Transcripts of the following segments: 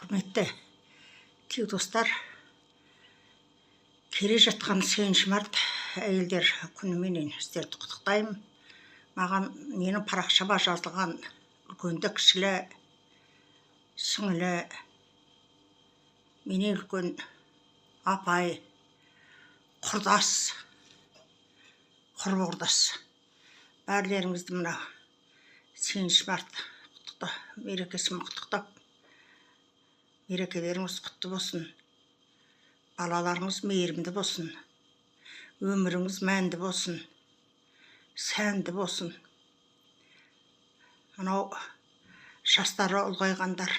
Құрметті достар, келе жатқан 8 март әйелдер күніменен сіздерді құттықтаймын. Маған менің парақшама жазылған үлкенді кішілі, сіңілі, менен үлкен апай, құрдас, құрбы-құрдас. Бәрлеріңізді мына 8 март мерекесімен құттықтап, мерекелеріңіз құтты болсын, балаларыңыз мейірімді болсын, өміріңіз мәнді болсын, сәнді болсын. Мынау жастары ұлғайғандар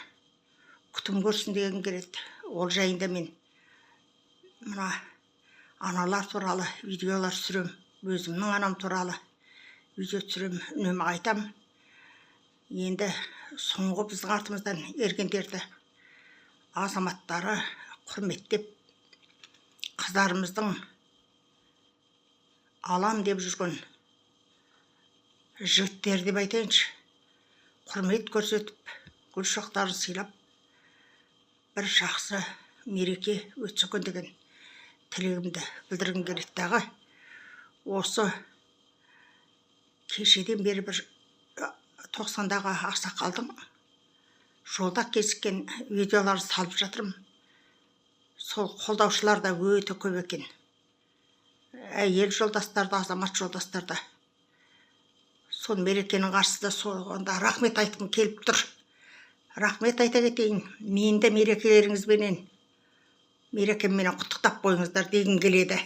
күтім көрсін деген келеді. Ол жайында мен мына аналар туралы видеолар түсірем, өзімнің анам туралы видео түсірем, үнемі айтам. Енді соңғы біздің артымыздан ергендерді азаматтары құрметтеп, қыздарымыздың алам деп жүрген жігіттер деп айтайыншы, құрмет көрсетіп, гүл шоқтарын сыйлап, бір жақсы мереке өтсін деген тілегімді білдіргім келеді. Дағы осы кешеден бері бір 90-дағы ақсақалдың жолда кезіккен видеоларын салып жатырмын. Сол қолдаушылар да өте көп екен. Әйел жолдастарды, азамат жолдастарды. Сол мерекенің қарсысында сонда рахмет айтқым келіп тұр. Рахмет айта кетейін. Мені де мерекелеріңізбенен, мерекемменен құттықтап қойыңыздар дегім келеді.